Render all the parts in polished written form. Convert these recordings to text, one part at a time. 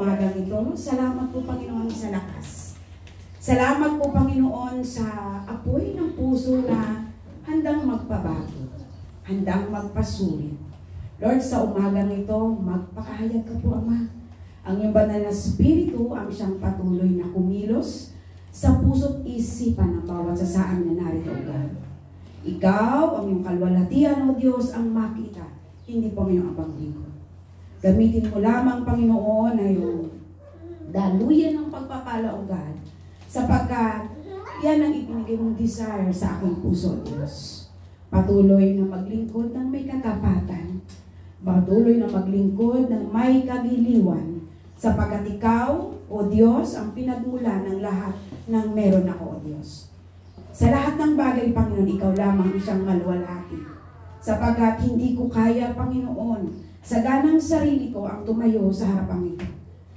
umagang ito. Salamat po, Panginoon, sa lakas. Salamat po, Panginoon, sa apoy ng puso na handang magpabago, handang magpasulit. Lord, sa umagang ito, magpakahayag ka po, Ama. Ang iyong banal na Espiritu ang siyang patuloy na kumilos sa puso't isipan ng bawat sasaan na narito, God. Ikaw, ang iyong kalwalhatian, O Diyos, ang makita, hindi po ngayong abang lingkod. Gamitin mo lamang, Panginoon, na yung daluyan ng pagpapala, O God, sapagkat yan ang ibinigay mong desire sa aking puso, Diyos. Patuloy na maglingkod ng may katapatan. Patuloy na maglingkod ng may kagiliwan. Sapagkat ikaw, O Diyos, ang pinagmula ng lahat ng meron ako, O Diyos. Sa lahat ng bagay, Panginoon, ikaw lamang siyang maluwalhati. Sapagkat hindi ko kaya, Panginoon, sa ganang sarili ko ang tumayo sa harapang ito.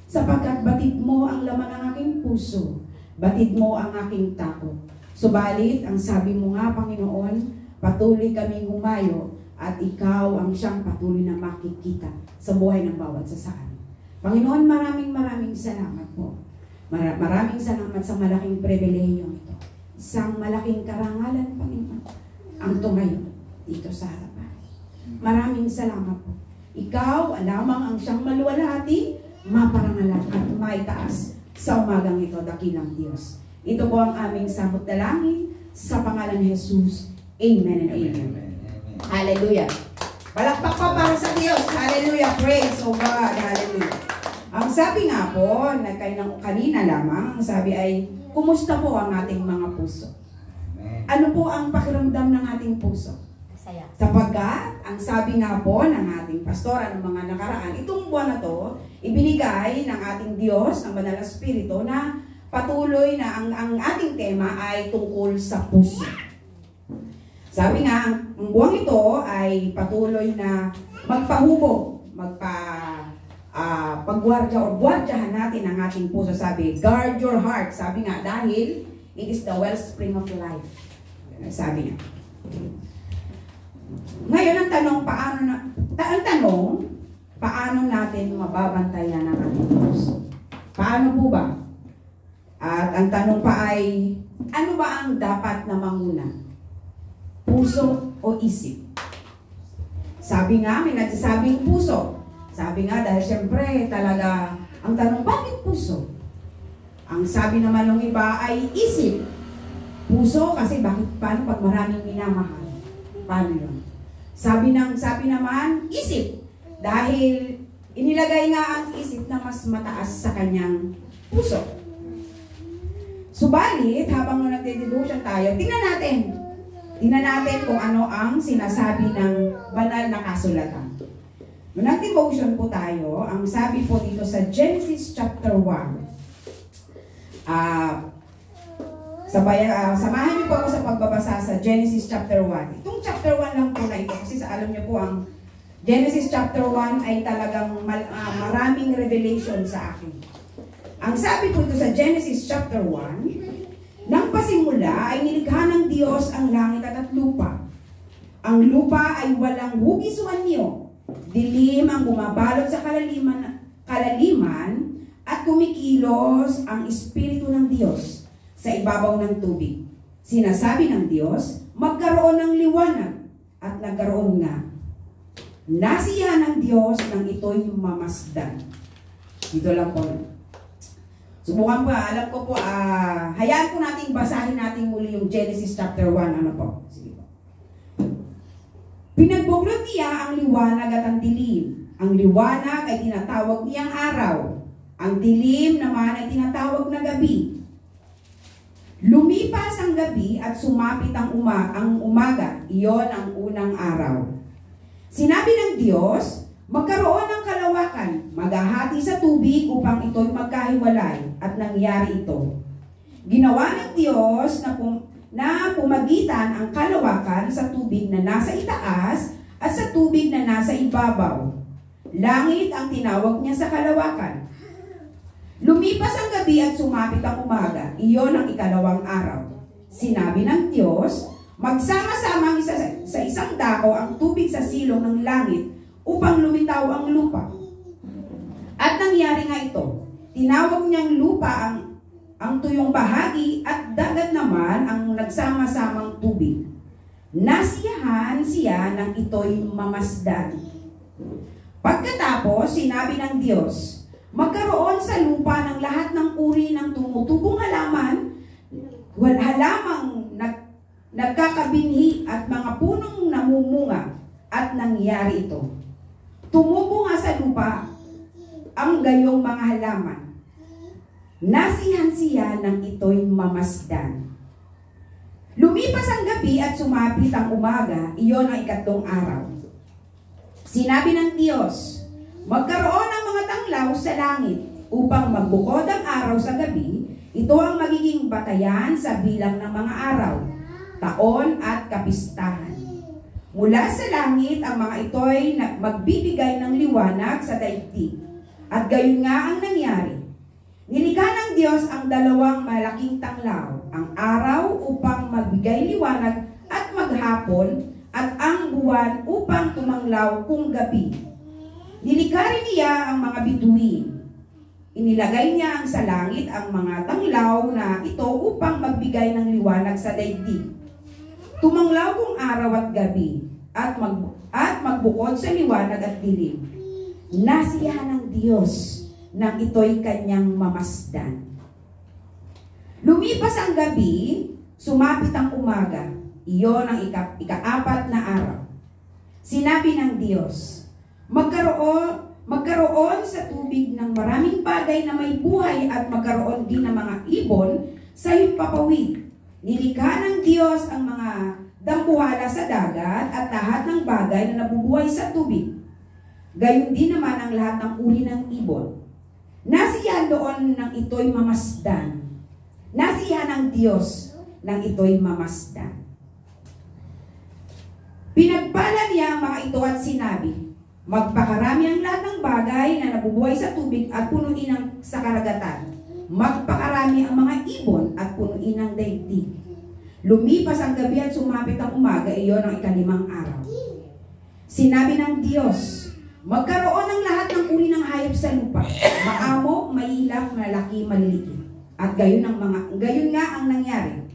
Sapagkat batid mo ang laman ng aking puso. Batid mo ang aking takot. Subalit, ang sabi mo nga, Panginoon, patuloy kaming humayo at ikaw ang siyang patuloy na makikita sa buhay ng bawat sasaan. Panginoon, maraming salamat po. Maraming salamat sa malaking pribilehiyo ito. Isang malaking karangalan, Panginoon, ang tumayo dito sa harapan. Maraming salamat po. Ikaw, lamang ang siyang maluwalhati, maparangalan at maitaas sa umagang ito, dakilang Diyos. Ito po ang aming samot dalangin sa pangalan ni Jesus. Amen and amen. Hallelujah. Palakpak pa para sa Diyos. Hallelujah. Praise O God. Hallelujah. Ang sabi nga po, kanina lamang, ang sabi ay, kumusta po ang ating mga puso? Ano po ang pakiramdam ng ating puso? Saya. Sapagkat, ang sabi nga po ng ating pastora ng mga nakaraan, itong buwan na to, ibinigay ng ating Diyos, ng Banal na Espiritu, na patuloy na ang ating tema ay tungkol sa puso. Sabi nga, ang buwang ito ay patuloy na magpahubog, pagguardya o guardyahan natin ang ating puso. Sabi, guard your heart. Sabi nga, dahil it is the wellspring of life. Sabi nga. Ngayon ang tanong, paano natin mababantayan ang ating puso? Paano po ba? At ang tanong pa ay, ano ba ang dapat na manguna? Puso o isip? Sabi nga, may nagsasabing puso. Sabi nga, dahil siyempre talaga, ang tanong, bakit puso? Ang sabi naman ng iba ay isip. Puso kasi paano pag maraming minamahal? Paano yun? Sabi naman, isip. Dahil inilagay nga ang isip na mas mataas sa kanyang puso. Subalit, habang nagde-devotion tayo, tingnan natin kung ano ang sinasabi ng banal na kasulatan. Nung nag-devotion po tayo, ang sabi po dito sa Genesis chapter 1, samahan niyo po ako sa pagbabasa sa Genesis chapter 1. Itong chapter 1 lang po na ito, kasi alam niyo po ang Genesis chapter 1 ay talagang maraming revelation sa akin. Ang sabi po ito sa Genesis chapter 1, nang pasimula ay nilikha ng Diyos ang langit at lupa. Ang lupa ay walang hugis o anyo. Dilim ang bumabalot sa kalaliman at kumikilos ang Espiritu ng Diyos sa ibabaw ng tubig. Sinasabi ng Diyos, magkaroon ng liwanag, at nagkaroon nga. Nasiyahan ng Diyos nang ito'y mamasdan. Dito lang po. Subukan po, alam ko po, hayaan po natin, basahin natin muli yung Genesis chapter 1. Ano po? Sige po. Pinagbuklod niya ang liwanag at ang dilim. Ang liwanag ay tinatawag niyang araw. Ang dilim naman ay tinatawag na gabi. Lumipas ang gabi at sumapit ang umaga. Iyon ang unang araw. Sinabi ng Diyos, magkaroon ng kalawakan, maghahati sa tubig upang ito'y magkahiwalay, at nangyari ito. Ginawa ng Diyos na pumagitan ang kalawakan sa tubig na nasa itaas at sa tubig na nasa ibabaw. Langit ang tinawag niya sa kalawakan. Lumipas ang gabi at sumapit ang umaga. Iyon ang ikalawang araw. Sinabi ng Diyos, magsama-sama sa isang dako ang tubig sa silong ng langit upang lumitaw ang lupa. At nangyari nga ito, tinawag niyang lupa ang tuyong bahagi at dagat naman ang nagsama-samang tubig. Nasiyahan siya nang ito'y mamasdan. Pagkatapos, sinabi ng Diyos, magkaroon sa lupa ng lahat ng uri ng tumutubong halamang nagkakabinhi at mga punong namumunga, at nangyari ito. Tumubo nga sa lupa ang gayong mga halaman. Nasiyahan siya nang ito'y mamasdan. Lumipas ang gabi at sumapit ang umaga, iyon ang 3 araw. Sinabi ng Diyos, magkaroon ng mga tanglaw sa langit upang magbukod ang araw sa gabi. Ito ang magiging batayan sa bilang ng mga araw, taon at kapistahan. Mula sa langit, ang mga ito'y magbibigay ng liwanag sa daigdig. At gayon nga ang nangyari. Nilikha ng Diyos ang 2 malaking tanglaw, ang araw upang magbigay liwanag at maghapon, at ang buwan upang tumanglaw kung gabi. Nilikha rin niya ang mga bituin. Inilagay niya ang sa langit ang mga tanglaw na ito upang magbigay ng liwanag sa daigdig. Tumanglaw kung araw at gabi, at magbukod sa liwanag at dilim. Nasiyahan ng Diyos nang ito'y kanyang mamasdan. Lumipas ang gabi, sumapit ang umaga. Iyon ang ika-4 na araw. Sinabi ng Diyos, magkaroon sa tubig ng maraming bagay na may buhay at magkaroon din ng mga ibon sa himpapawid. Nilikha ng Diyos ang mga dambuhala sa dagat at lahat ng bagay na nabubuhay sa tubig. Gayon din naman ang lahat ng uri ng ibon. Nasiyahan doon nang ito'y mamasdan. Nasiyahan ng Diyos nang ito'y mamasdan. Pinagpala niya ang mga ito at sinabi, magpakarami ang lahat ng bagay na nabubuhay sa tubig at punuin sa karagatan. Magpakarami ang mga ibon at punuin ang daigdig. Lumipas ang gabi at sumapit ang umaga, iyon ang 5 araw. Sinabi ng Diyos, magkaroon ng lahat ng uri ng hayop sa lupa, maamo, mailap, malaki, maliliit. At gayon nga ang nangyari.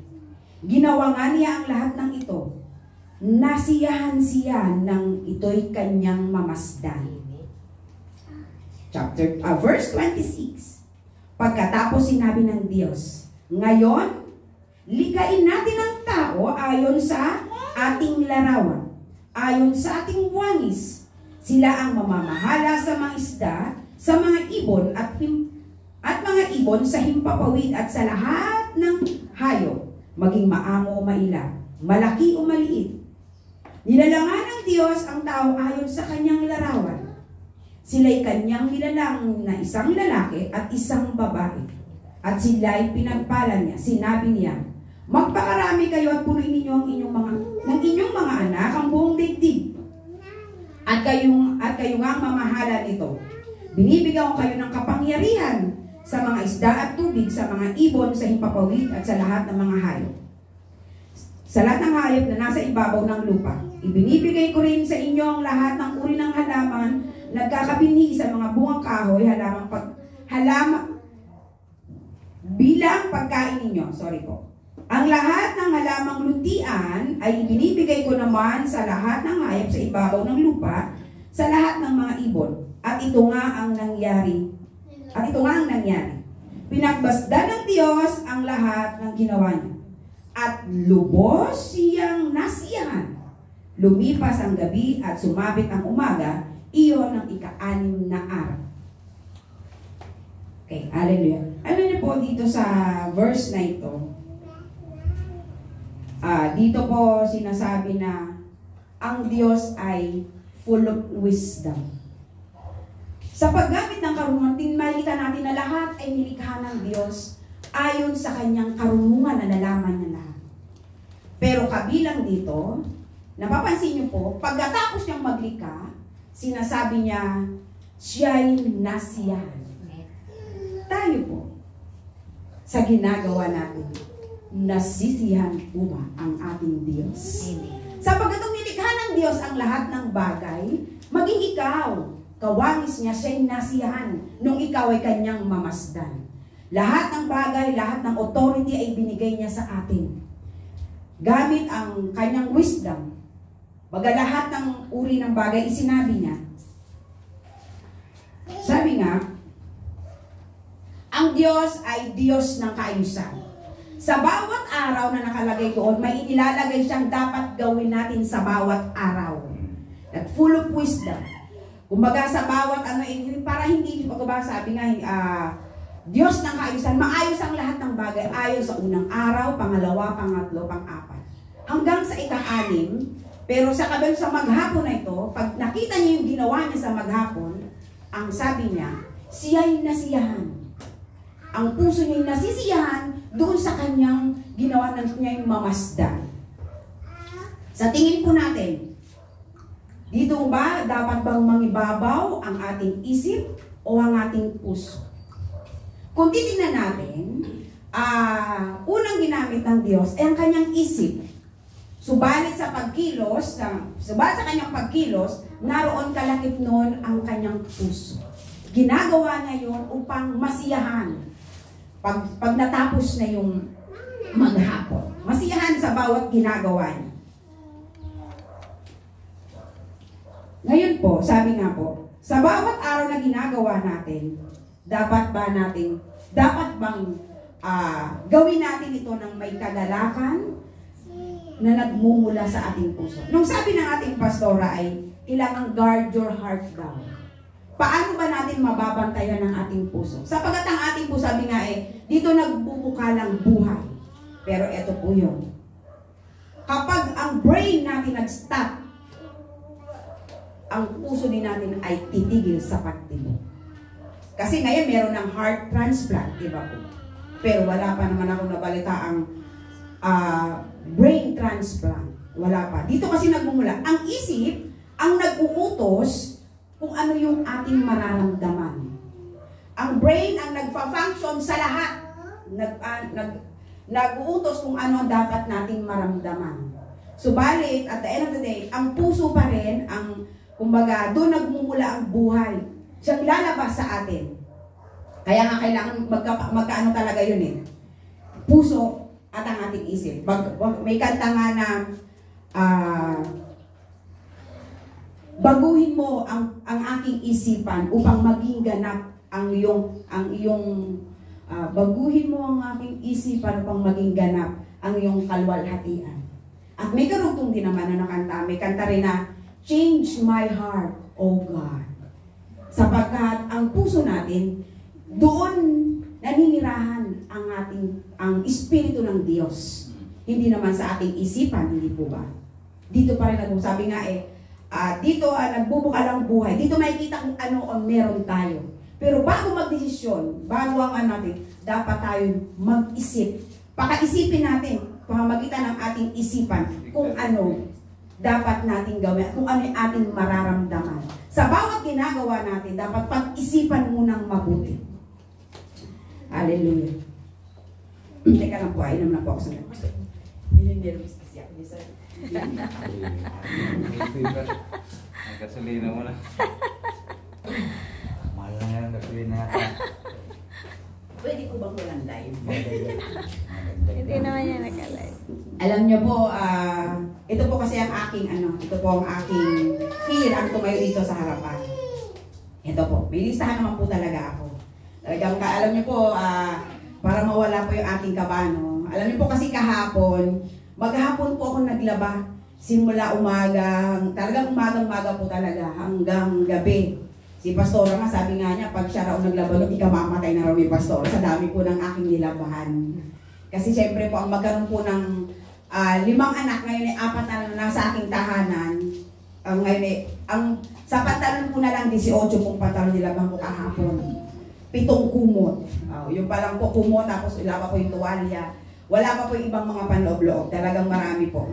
Ginawa nga niya ang lahat ng ito. Nasiyahan siya nang ito'y kanyang mamasdan. Verse 26. Pagkatapos sinabi ng Diyos, ngayon, likain natin ang tao ayon sa ating larawan, ayon sa ating wangis. Sila ang mamamahala sa mga isda, sa mga ibon at mga ibon sa himpapawid at sa lahat ng hayop, maging maamo o mailap, malaki o maliit. Nilalangan ng Diyos ang tao ayon sa kanyang larawan. Sila'y kanyang nilalang na isang lalaki at isang babae. At sila'y pinagpala niya. Sinabi niya, magpakarami kayo at punuin ninyo ang inyong mga anak ang buong daigdig. At kayo nga ang mamahala nito. Binibigyan ko kayo ng kapangyarihan sa mga isda at tubig, sa mga ibon, sa himpapawid at sa lahat ng mga hayop. Sa lahat ng hayop na nasa ibabaw ng lupa. Ibinibigay ko rin sa inyo ang lahat ng uri ng halaman, nagkakabinhi sa mga bungang kahoy, bilang pagkain ninyo. Sorry po. Ang lahat ng halamang luntian ay ibinibigay ko naman sa lahat ng hayop sa ibabaw ng lupa, sa lahat ng mga ibon. At ito nga ang nangyari. Pinagbasdan ng Diyos ang lahat ng ginawa niya. At lubos siyang nasiyahan. Lumipas ang gabi at sumabit ang umaga, iyon ang 6 na araw. Okay, hallelujah. Ano niyo po dito sa verse na ito? Dito po sinasabi na ang Diyos ay full of wisdom. Sa paggamit ng karunungan, makikita natin na lahat ay nilikha ng Diyos ayon sa kanyang karunungan na nalaman niya lahat. Pero kabilang dito, napapansin niyo po, pagkatapos niyang maglikha, sinasabi niya, siya'y nasiyahan. Tayo po, sa ginagawa natin, nasisiyahan po ba ang ating Diyos? Sapagkat nilikha ng Diyos ang lahat ng bagay, maging ikaw, kawangis niya, siya'y nasiyahan nung ikaw ay kanyang mamasdan. Lahat ng bagay, lahat ng authority ay binigay niya sa atin. Gamit ang kanyang wisdom, baga lahat ng uri ng bagay isinabi niya. Sabi nga, ang Diyos ay Diyos ng kaayusan. Sa bawat araw na nakalagay doon, may inilalagay siyang dapat gawin natin sa bawat araw. That full of wisdom. Kumbaga sa bawat para hindi, sabi nga, Diyos ng kaayusan, maayos ang lahat ng bagay, ayon sa unang araw, pangalawa, pangatlo, pang-apat. Hanggang sa ika-6, pero sa kabel sa maghapon na ito, pag nakita niyo yung ginawa niya sa maghapon, ang sabi niya, siya'y nasiyahan. Ang puso niya'y nasisiyahan doon sa kanyang ginawa niya yung mamasdan. Sa tingin po natin, dito ba dapat bang mangibabaw ang ating isip o ang ating puso? Kung titingnan natin, unang ginamit ng Diyos ay ang kanyang isip. Subalit sa kanyang pagkilos, naroon kalakip noon ang kanyang puso. Ginagawa niya yun upang masiyahan. Pag natapos na yung maghapon, masiyahan sa bawat ginagawa niya. Ngayon po, sabi nga po, sa bawat araw na ginagawa natin, dapat bang gawin natin ito ng may kagalakan na nagmumula sa ating puso? Nung sabi ng ating pastora ay, kailangan guard your heart daw. Paano ba natin mababantayan ang ating puso? Sapagat ang ating puso, sabi nga dito nagbubukalang buhay. Pero eto po yun. Kapag ang brain natin nag-stop, ang puso din natin ay titigil sa pagtibok. Kasi ngayon meron ng heart transplant, di ba po? Pero wala pa naman ako nabalita ang brain transplant. Wala pa. Dito kasi nagmumula. Ang isip, ang nag-uutos kung ano yung ating mararamdaman. Ang brain ang nagfa-function sa lahat. Nag-uutos kung ano ang dapat nating maramdaman. Subalit, at the end of the day, ang puso pa rin, kumbaga, doon nagmumula ang buhay. Siyang lalabas sa atin. Kaya nga kailangan magkaano talaga yun puso at ang ating isip. May kanta nga na, baguhin mo ang aking isipan upang maging ganap baguhin mo ang aking isipan upang maging ganap ang iyong kalwalhatian. At may karugtong din naman na nakanta. May kanta rin na, change my heart, O God. Sapagkat ang puso natin, doon naninirahan ang Espiritu ng Diyos. Hindi naman sa ating isipan, hindi po ba? Dito pa rin sabi nga dito nagbubuka lang buhay. Dito makikita kung ano ang meron tayo. Pero bago magdesisyon, bago ang natin, dapat tayo mag-isip. Pakaisipin natin, pamamagitan ng ating isipan, kung ano dapat natin gawin, kung ano yung ating mararamdaman. Sa bawat ginagawa natin, dapat pag-isipan munang mabuti. Hallelujah. Teka lang po, inom na po ako sa nagpapos. Nilinervous kasi ako. Ang gasolina mo na. Mahal na yan ang gasolina yata. Pwede ko bang walang live? Hindi naman yan nag-alive. Alam niyo po, ito po kasi ang aking ito po ang aking fear ang tumayo dito sa harapan. Ito po, may listahan naman po talaga ako. Talagang alam niyo po, para mawala po yung aking kabano. Alam niyo po kasi kahapon, maghapon po ako naglaba. Simula talagang umagang-maga po talaga hanggang gabi. Si Pastora nga, sabi nga niya, pag siya raw naglaba, ikamamatay na raw ni Pastora sa dami po ng aking nilabahan. Kasi siyempre po, ang magkaroon po ng 5 anak, ngayon ay 4 na nasa aking tahanan. Ngayon sa pantalon po na lang, 18 pong pantalon nilabahan ko kahapon. 7 kumot. Yung palang po kumot, tapos ilaba ko yung tuwalya. Wala pa po yung ibang mga panloob-loob. Talagang marami po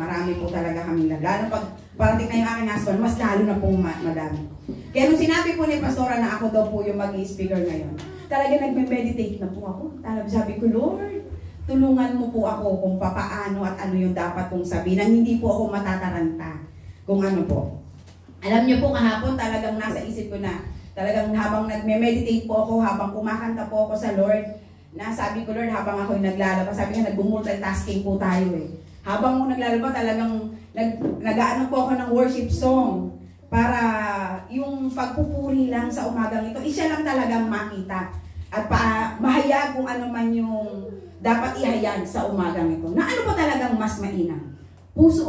talaga kami lang. Lalo pag parating na yung aking husband, mas lalo na pong madami. Kaya nung sinabi po ni Pastora na ako daw po yung mag-i-speaker ngayon, talaga nagme-meditate na po ako. Talagang sabi ko, Lord, tulungan mo po ako kung papaano at ano yung dapat kong sabihin nang hindi po ako matataranta. Kung ano po. Alam niyo po kahapon talagang nasa isip ko na Talagang habang nagme-meditate po ako, habang kumakanta po ako sa Lord, na sabi ko, Lord, habang ako'y naglalaba, sabi nga, nag-multitasking po tayo eh. Habang mo naglalaba, talagang nag-ano po ako ng worship song para yung pagpupuri lang sa umagang ito, isa lang talagang makita at mahayag kung ano man yung dapat ihayag sa umagang ito. Na ano pa talagang mas mainam? Puso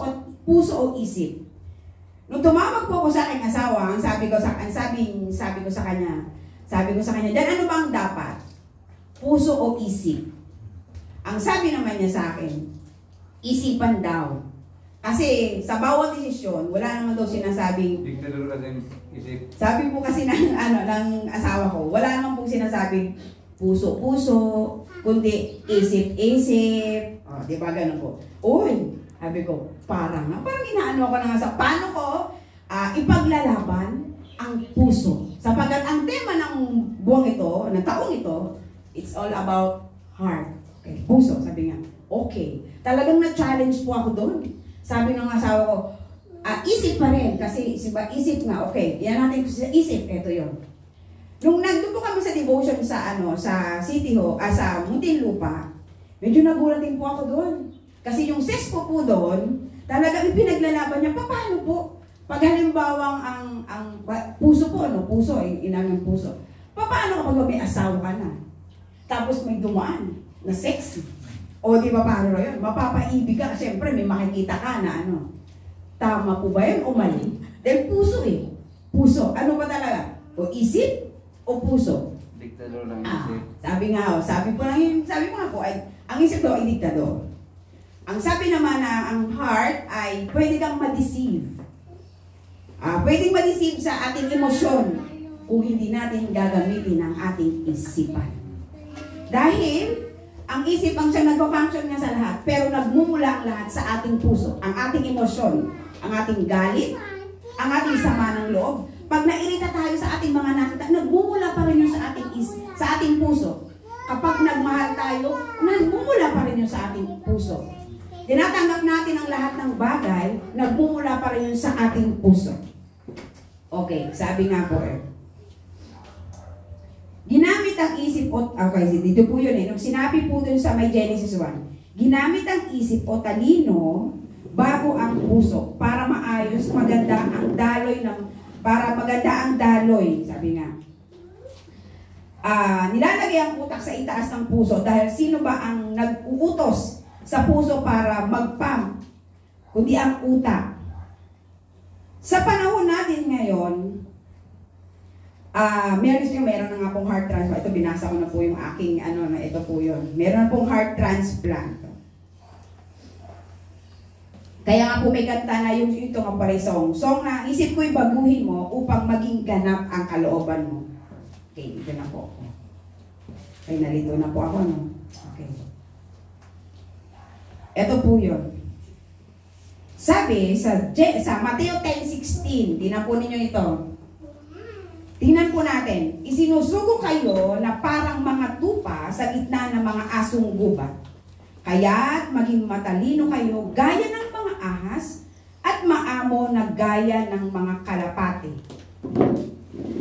o isip? Nung tumawag po ako sa aking asawa, sabi ko sa kanya, "Dan ano bang dapat? Puso o isip?" Ang sabi naman niya sa akin, isipan daw. Kasi sa bawat desisyon, wala naman daw sinasabing Diktador kasi isip. sabi po kasi ng asawa ko, wala naman pong sinasabing puso-puso, kundi isip-isip. Oh, di ba ganun po? Uy, sabi ko, parang inaano ko na nga sa paano ko ipaglalaban ang puso. Sapagkat ang tema ng buwang ito, ng taong ito, it's all about heart. Okay, puso, sabi nga. Okay. Talagang na-challenge po ako doon. Sabi ng asawa ko, isip pa rin. Kasi isip nga, okay. Yan natin sa isip. Ito yun. Nung nandun po kami sa devotion sa City Hall, sa Muntinlupa, medyo nagulat din po ako doon. Kasi yung sis ko po doon, talagang ipinaglalaban niya, paano po? Pag halimbawang ang puso po, puso, inanong puso. Paano kapag may asawa ka na? Tapos may dumaan na sexy. O di ba paano yun? Mapapaibig ka, siyempre may makikita ka na tama po ba yun o mali? Dahil puso eh. Puso. Ano ba talaga? O isip o puso? Diktador lang isip. Sabi ko nga po, ang isip daw ay diktador. Ang sabi naman na ang heart ay pwede kang ma-deceive. Pwedeng ma-deceive sa ating emosyon kung hindi natin gagamitin ang ating isipan. Dahil ang isip ang siya nagpa-function nga sa lahat, pero nagmumula ang lahat sa ating puso, ang ating emosyon, ang ating galit, ang ating sama ng loob. Pag nairita tayo sa ating mga nakita, nagmumula pa rin yun sa ating puso. Kapag nagmahal tayo, nagmumula pa rin yun sa ating puso. Tinatanggap natin ang lahat ng bagay, nagmumula pa rin yun sa ating puso. Okay, sabi nga po ginamit ang isip dito po yun nung sinabi po dun sa may Genesis 1, ginamit ang isip o talino bago ang puso para maayos, maganda ang daloy, sabi nga. Nilalagay ang utak sa itaas ng puso dahil sino ba ang nag-uutos sa puso para mag-pump, kundi ang utak. Sa panahon natin ngayon, meron na nga pong heart transplant. Ito, binasa ko na po yung aking, ito po yun. Meron na pong heart transplant. Kaya nga po may kanta na yung ito nga pala song na isip ko'y baguhin mo upang maging ganap ang kalooban mo. Okay, dito na po ako. Okay, nalito na po ako, no? Okay. Ito po yun. Sabi sa Mateo 10:16, tinan po ninyo ito. Tingnan po natin, isinusugo kayo na parang mga tupa sa gitna ng mga asong gubat. Kaya't maging matalino kayo gaya ng mga ahas at maamo na gaya ng mga kalapati.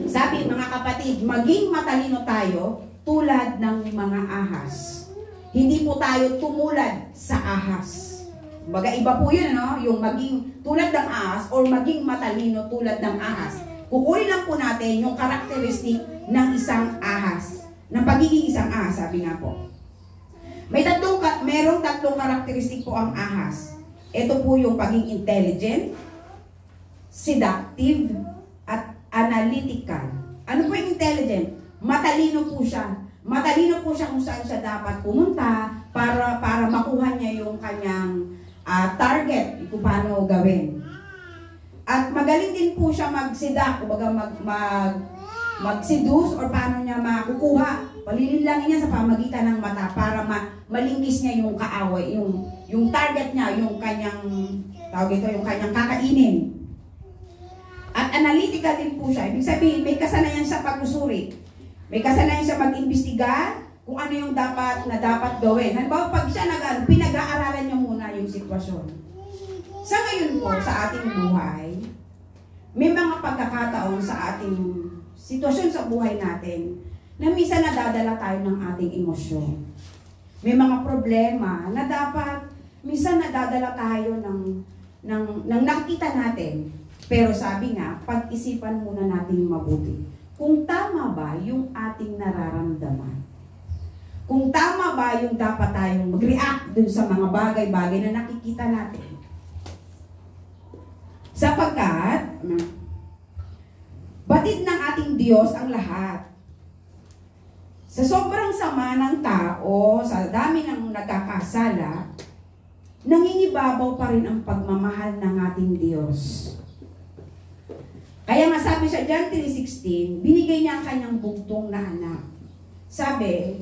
Sabi mga kapatid, maging matalino tayo tulad ng mga ahas. Hindi po tayo tumulad sa ahas. Baga iba po yun, yung maging tulad ng ahas or maging matalino tulad ng ahas. Kukunin lang po natin yung karakteristik ng isang ahas. Ng pagiging isang ahas, sabi nga po. Merong tatlong karakteristik po ang ahas. Ito po yung pagiging intelligent, seductive, at analytical. Ano po yung intelligent? Matalino po siya. Matalino po siya kung saan siya dapat pumunta para makuha niya yung kanyang target, kung paano gawin. At magaling din po siya mag-seduct, kumbaga mag-seduce or paano niya makukuha. Palilinlangin niya sa pamagitan ng mata para malingkis niya yung kaaway, yung target niya, yung kanyang yung kanyang kakainin. At analytical din po siya. Ibig sabihin, may kasanayan sa pag-usuri. May kasanayan siya mag-imbestiga kung ano yung dapat gawin. Halimbawa, pag siya pinag-aaralan niya muna yung sitwasyon. Sa ngayon po, sa ating buhay, may mga pagkakataon sa sitwasyon sa buhay natin na minsan nadadala tayo ng ating emosyon. May mga problema na dapat minsan nadadala tayo ng nakita natin. Pero sabi nga, pag-isipan muna natin mabuti. Kung tama ba yung ating nararamdaman? Kung tama ba yung dapat tayong mag-react dun sa mga bagay-bagay na nakikita natin? Sapagkat, batid ng ating Diyos ang lahat. Sa sobrang sama ng tao, sa dami ng nagkakasala, nangingibabaw pa rin ang pagmamahal ng ating Diyos. Kaya nga sabi sa John 3:16, binigay niya ang kanyang bugtong na anak. Sabi,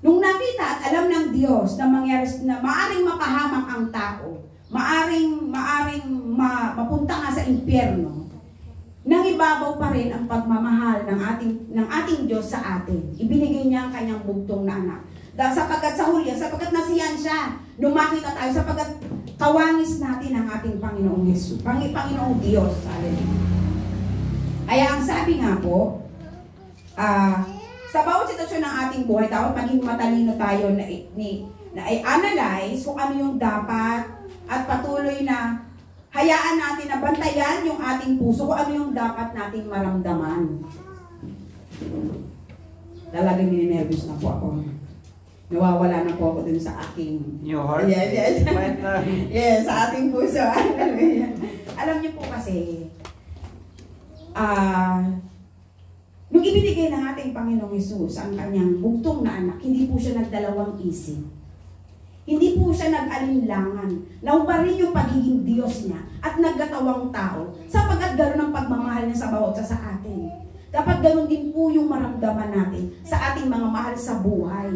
nung nakita at alam ng Diyos na mangyari na maaring mapahamak ang tao, maaring mapunta nga sa impyerno, nangibabaw pa rin ang pagmamahal ng ating Diyos sa atin. Ibinigay niya ang kanyang bugtong na anak. Dahil sapagkat sa huli, sapagkat nasiyan siya, lumakita tayo, sapagkat kawangis natin ang ating Panginoong Yesus, Panginoong Diyos. Kaya ang sabi nga po, sa bawat sitwasyon ng ating buhay, dapat maging matalino tayo na i-analyze kung ano yung dapat at patuloy na hayaan natin na bantayan yung ating puso kung ano yung dapat nating maramdaman. Talagang ninenervous na po ako. Nawawala na po ako dun sa aking... Your heart? Yes. Right na. Yes, sa ating puso. Alam niyo po kasi, nung ibinigay ng ating Panginoong Hesus ang kanyang bugtong na anak, hindi po siya nagdalawang isip. Hindi po siya nag-alinlangan. Naubarin yung pagiging Diyos niya at nagkatawang tao sapagkat gano'n ang pagmamahal niya sa bawat sa atin. Dapat gano'n din po yung maramdaman natin sa ating mga mahal sa buhay,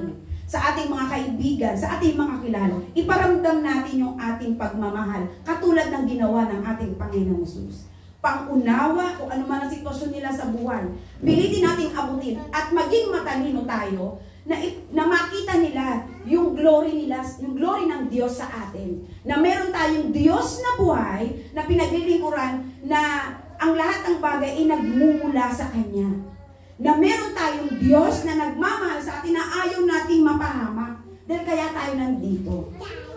sa ating mga kaibigan, sa ating mga kilala. Iparamdam natin yung ating pagmamahal katulad ng ginawa ng ating Panginoong Hesus. Pangunawa kung ano man ang sitwasyon nila sa buhay. Pilitin nating abutin at maging matalino tayo na makita nila yung glory ng Diyos sa atin. Na meron tayong Diyos na buhay na pinaglilingkuran na ang lahat ng bagay ay nagmumula sa Kanya. Na meron tayong Diyos na nagmamahal sa atin na ayaw nating mapahamak. Dahil kaya tayo nandito.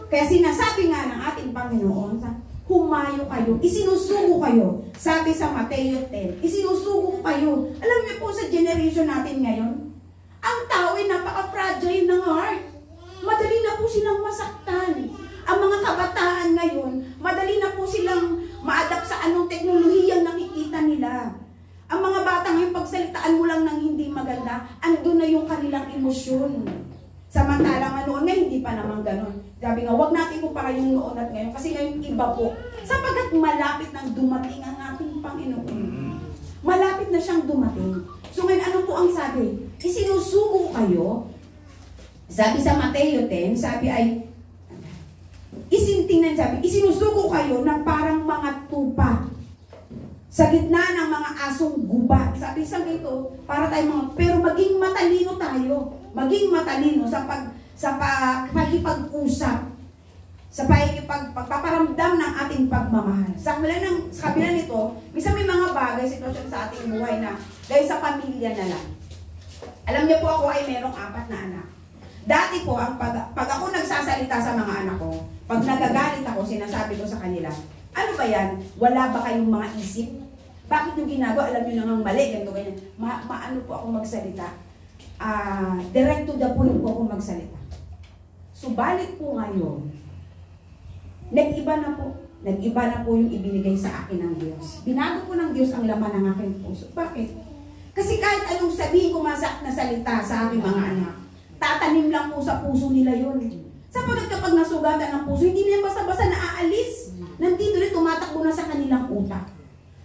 Kaya sinasabi nga ng ating Panginoon, humayo kayo, isinusugo kayo. Sabi sa Mateo 10, isinusugo kayo. Alam niyo po sa generation natin ngayon, ang tao ay napaka-fragile ng heart. Madali na po silang masaktan. Ang mga kabataan ngayon, madali na po silang ma-adapt sa anong teknolohiyang nakikita nila. Ang mga bata ngayon, pagsalitaan mo lang ng hindi maganda, andun na yung kanilang emosyon. Samantalang noon nga, hindi pa naman ganun. Sabi nga, wag natin kumpara yung noon at ngayon, kasi ngayon iba po. Sapagkat malapit nang dumating ang ating Panginoon. Malapit na siyang dumating. So ngayon, ano po ang sabi? Isinusugo kayo. Sabi sa Mateo 10, sabi ay, isinusugo kayo na parang mga tupa sa gitna ng mga asong gubat. Sabi sa dito, para tayo mga, pero maging matalino tayo. Maging matalino sa pakikipag-usap, sa pagpaparamdam ng ating pagmamahal. Sa kabila nito, minsan may mga bagay, sitwasyon sa ating buhay na dahil sa pamilya na lang. Alam niyo po, ako ay merong 4 na anak. Dati po, pag ako nagsasalita sa mga anak ko, pag nagagalit ako, sinasabi ko sa kanila, ano ba yan? Wala ba kayong mga isip? Bakit yung ginagawa? Alam niyo nang mali, ganito, ganyan. Maano po ako magsalita? Direct to the point po ako magsalita. Subalit po ngayon, nag-iba na po yung ibinigay sa akin ng Diyos. Binago po ng Diyos ang laman ng aking puso. Bakit? Kasi kahit anong sabihin ko masak na salita sa aking mga anak, tatanim lang po sa puso nila yun. Sapagkat kapag nasugatan ng puso, hindi na basta-basta naaalis. Nandito rin, tumatakbo na sa kanilang utak.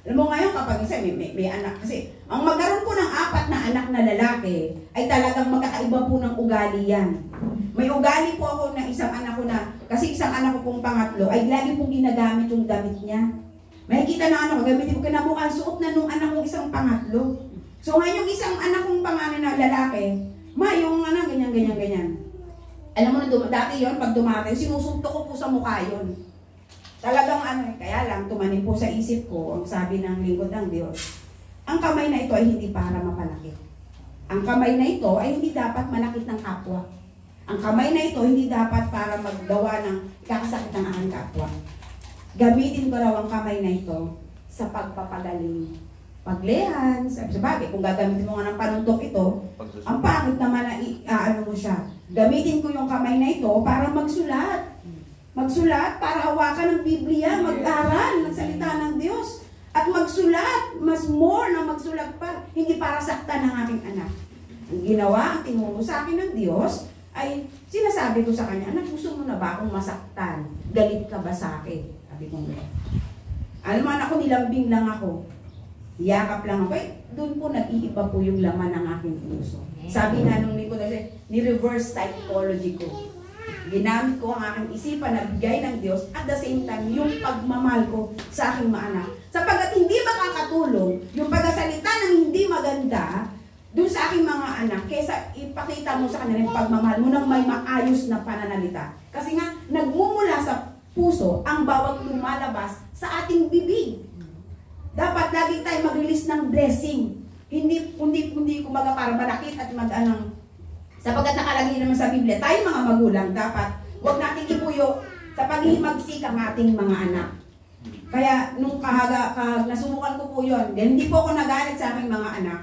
Alam mo ngayon, kapag isa may anak, kasi ang magkaroon po ng 4 na anak na lalaki, ay talagang magkakaiba po ng ugali yan. May ugali po ako na isang anak ko na, kasi isang anak ko pong pangatlo, ay lagi pong ginagamit yung damit niya. Makikita na ano, gamitin ko kinabukan, suot na nung anak kong isang pangatlo. So ngayon yung isang anak kong pangalan na lalaki, yung ganyan. Alam mo na, dati yun, pag dumating, sinusunto ko po sa mukha yun. Talagang kaya lang, tumanim po sa isip ko, ang sabi ng lingkod ng Diyos, Ang kamay na ito ay hindi para mapalakit. Ang kamay na ito ay hindi dapat manakit ng kapwa. Ang kamay na ito hindi dapat para maggawa ng ikakasakit ng aking kapwa. Gamitin ko raw ang kamay na ito sa pagpapagaling. Paglehan, sa bagay, kung gagamitin mo nga ng panuntok ito, ang pangit naman na ano mo siya. Gamitin ko yung kamay na ito para magsulat. Magsulat para hawakan ng Biblia, mag-aral ng salita ng Diyos. At magsulat, mas more na magsulat pa, hindi para saktan ng aking anak. Ang ginawa, ang tinuro sa akin ng Diyos, ay sinasabi ko sa kanya, anak, gusto mo na ba akong masaktan? Galit ka ba sa akin? Sabi ko nga. Alam mo, anak ko, nilambing lang ako. Yakap lang ako. Doon po nag-iiba po yung laman ng aking puso. Sabi nga nung Nicolas, ni-reverse psychology ko. Ginamit ko ang aking isipan na bigay ng Diyos at the same time, yung pagmamahal ko sa aking mga anak. Sapagkat hindi makakatulong yung pagsasalita ng hindi maganda doon sa aking mga anak, kaysa ipakita mo sa kanila yung pagmamahal mo ng may maayos na pananalita. Kasi nga, nagmumula sa puso ang bawat lumalabas sa ating bibig. Dapat lagi tayo mag-release ng blessing. Hindi kumaga para malakit at mag-anang. Sapagkat nakalagay naman sa Biblia, tayo mga magulang, dapat huwag nating ipuyo sa paghihimagsik ang ating mga anak. Kaya nung nasubukan ko po yun, hindi po ako nagalit sa aking mga anak.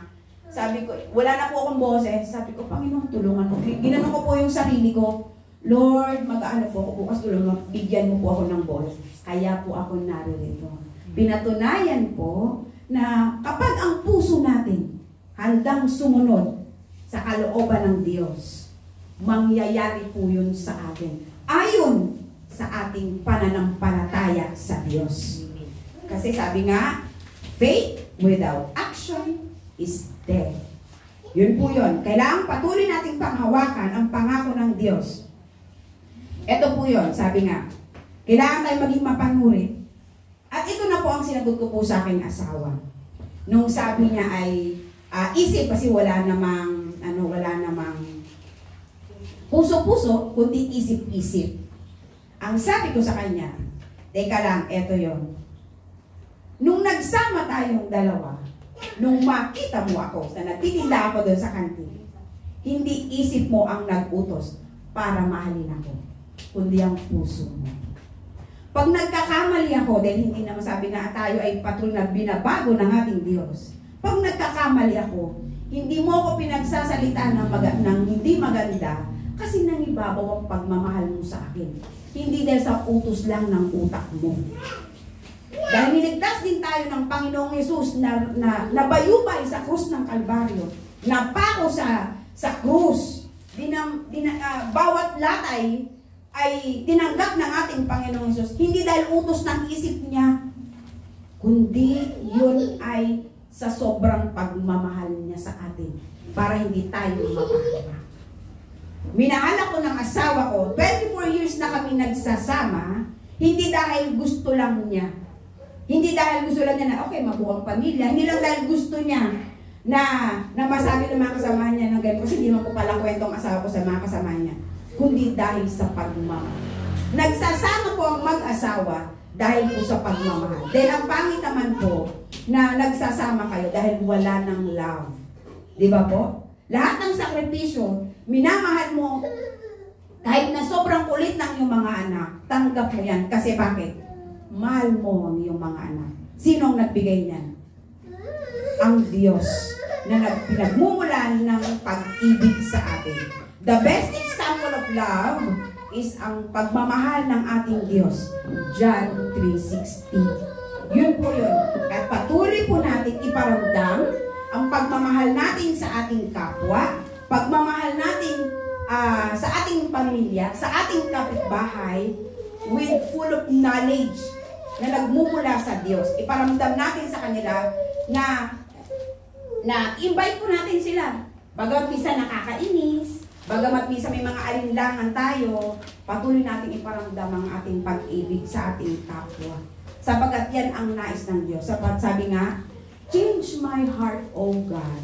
Sabi ko, wala na po akong boses. Sabi ko, Panginoon, tulungan mo. Ginano ko po yung sarili ko. Lord, mag-ano po ako bukas, tulungan mo. Bigyan mo po ako ng boses. Kaya po ako naririto. Pinatunayan po na kapag ang puso natin handang sumunod sa kalooban ng Diyos, mangyayari po yun sa atin. Ayon sa ating pananampalataya sa Diyos. Kasi sabi nga, faith without action is dead. Yun po yun. Kailangan patuloy nating panghawakan ang pangako ng Diyos. Ito po yun, sabi nga, kailangan tayo maging mapanurit. At ito na po ang sinagot ko po sa aking asawa. Nung sabi niya ay, isip kasi wala namang puso-puso, kundi isip-isip. Ang sabi ko sa kanya, teka lang, eto yon. Nung nagsama tayong dalawa, nung makita mo ako, na nagtitinda ako doon sa kantin, hindi isip mo ang nag-utos para mahalin ako, kundi ang puso mo. Pag nagkakamali ako, dahil hindi naman sabi nga tayo ay patuloy na binabago ng ating Diyos. Pag nagkakamali ako, hindi mo ako pinagsasalita ng hindi maganda kasi nangibabaw ang pagmamahal mo sa akin. Hindi dahil sa utos lang ng utak mo. Dahil niligtas din tayo ng Panginoong Yesus na nabayubay sa krus ng Kalbaryo, napako sa krus, bawat latay ay tinanggap ng ating Panginoong Yesus, hindi dahil utos ng isip niya, kundi yun ay sa sobrang pagmamahal niya sa atin para hindi tayo mapahamak. Minahal ako ng asawa ko, 24 years na kami nagsasama, hindi dahil gusto lang niya. Hindi dahil gusto lang niya na, okay, mabuhang pamilya. Hindi lang dahil gusto niya na masabi ng mga kasama niya ng ganito, kasi hindi naman po pala kwentong asawa ko sa mga kasama niya, kundi dahil sa pagmamahal. Nagsasama po ang mag-asawa dahil po sa pagmamahal. Dahil ang pangit naman po na nagsasama kayo dahil wala ng love. Di ba po? Lahat ng sakripisyo, minamahal mo, kahit na sobrang kulit ng iyong mga anak, tanggap mo yan. Kasi bakit? Mahal mo ang iyong mga anak. Sino ang nagbigay niyan? Ang Diyos na pinagmumulan ng pag-ibig sa atin. The best example of love is ang pagmamahal ng ating Diyos. John 3:16. Yun po yun. At patuloy po natin iparamdam ang pagmamahal natin sa ating kapwa, pagmamahal natin sa ating pamilya, sa ating kapitbahay, with full of knowledge na nagmumula sa Diyos. Iparamdam natin sa kanila na invite po natin sila. Bagamat misa nakakainis, bagamat misa may mga alinlangan tayo, patuloy natin iparamdam ang ating pag-ibig sa ating kapwa. Sapagkat yan ang nais ng Diyos. Sapagkat sabi nga, change my heart, O God.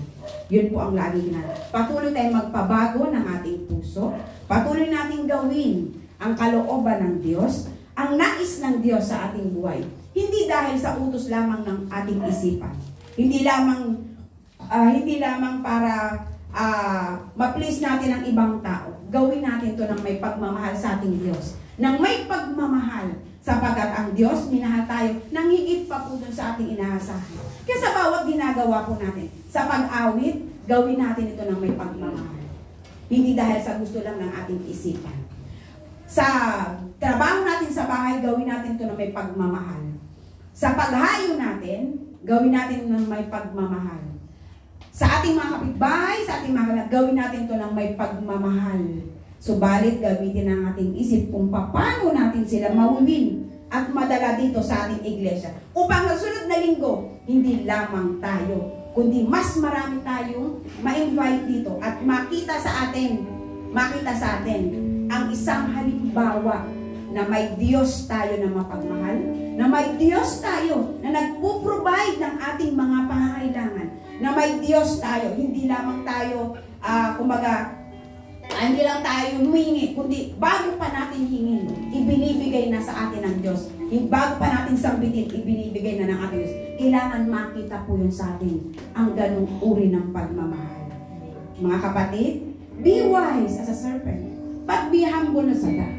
Yun po ang lagi natin. Patuloy tayong magpabago ng ating puso. Patuloy natin gawin ang kalooban ng Diyos, ang nais ng Diyos sa ating buhay. Hindi dahil sa utos lamang ng ating isipan, Hindi lamang para ma-please natin ang ibang tao. Gawin natin to ng may pagmamahal sa ating Diyos. Nang may pagmamahal, sapagkat ang Diyos, minahal tayo, nang higit pa po dun sa ating inaasahan. Kaya sa bawat ginagawa po natin, sa pag-awit, gawin natin ito ng may pagmamahal. Hindi dahil sa gusto lang ng ating isipan. Sa trabaho natin sa bahay, gawin natin ito ng may pagmamahal. Sa paghayo natin, gawin natin ng may pagmamahal. Sa ating mga kapitbahay, sa ating mga kalag, gawin natin ito ng may pagmamahal. Subalit, gamitin ang ating isip kung paano natin sila mawiwin at madala dito sa ating iglesia. Upang sa sunod na linggo, hindi lamang tayo, kundi mas marami tayong ma-invite dito at makita sa atin ang isang halimbawa na may Diyos tayo na mapagmahal, na may Diyos tayo na nagpo-provide ng ating mga pangangailangan, na may Diyos tayo, hindi lamang tayo, hindi lang tayo humingi, kundi bago pa natin hingin, ibinibigay na sa atin ng Diyos. Bago pa natin sambitin, ibinibigay na ng ating Diyos. Kailangan makita po yun sa atin ang ganong uri ng pagmamahal. Mga kapatid, be wise as a serpent, but be humble as a dove.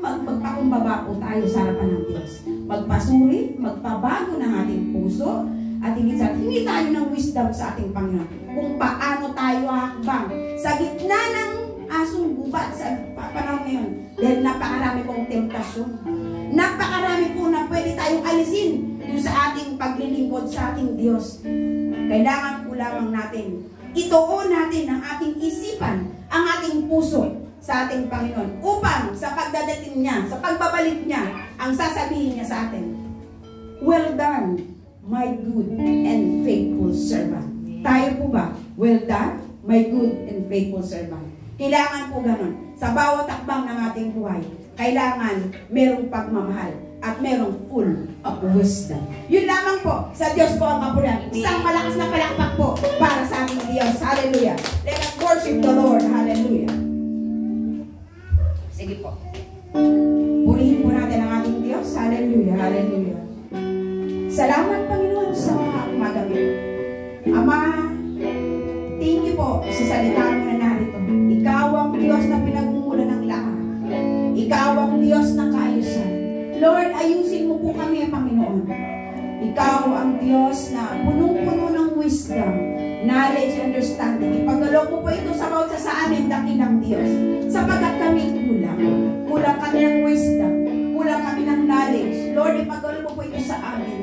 Magpakumbaba po tayo sa harapan ng Diyos. Magpasuri, magpabago ng ating puso, at hindi tayo ng wisdom sa ating Panginoon kung paano tayo hakbang sa gitna ng asong gubat sa panahon ngayon. Dahil napakarami pong temptasyon. Napakarami po na pwede tayong alisin yung sa ating paglilingkod sa ating Diyos. Kailangan po lamang natin, ituon natin ang ating isipan, ang ating puso sa ating Panginoon upang sa pagdadating niya, sa pagbabalik niya, ang sasabihin niya sa atin, well done, my good and faithful servant. Tayo po ba? Well done, my good and faithful servant. Kailangan po ganun. Sa bawat takbang ng ating buhay, kailangan merong pagmamahal at merong full of wisdom. Yun lamang po. Sa Diyos po ang kapurihan. Isang malakas na palakpak po para sa ating Diyos. Hallelujah. Let us worship the Lord. Hallelujah. Sige po. Purihin po natin ang ating Diyos. Hallelujah. Hallelujah. Salamat, Panginoon, sa umaga ngayon. Ama, thank you po sa salita mo na narito. Ikaw ang Diyos na pinagmumula ng lahat. Ikaw ang Diyos ng kaayusan. Lord, ayusin mo po kami, Panginoon. Ikaw ang Diyos na punong-puno ng wisdom, knowledge, understanding. Ipagalaw mo po ito sa bawat sa amin, dakilang Diyos. Sapagkat kami kulang. Kulang kami ng wisdom. Kulang kami ng knowledge. Lord, ipagalaw mo po ito sa amin.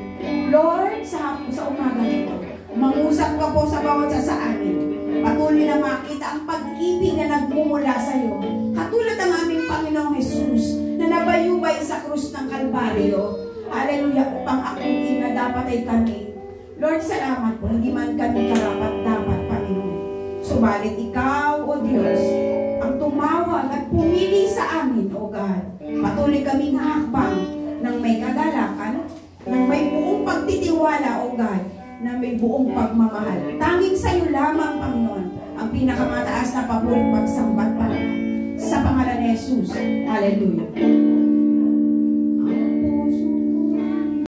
Lord, sa umaga nito, mangusap ka po sa bawat sa amin. Patuloy na makita ang pag-ibig na nagmumula sa iyo. Katulad ng aming Panginoong Jesus na nabayubay sa krus ng Kalbaryo. Hallelujah, upang akong ina dapat ay kami. Lord, salamat po. Hindi man kami karapat-dapat, Panginoon. Subalit ikaw, O Diyos, ang tumawag at pumili sa amin, O God. Patuloy kaming hakbang ng may kagalakan, ng may buong pagtitiwala, O God, na may buong pagmamahal. Tanging sa iyo lamang, Panginoon, ang pinakamataas na paburing pagsambat para sa pangalan ni Jesus. Hallelujah.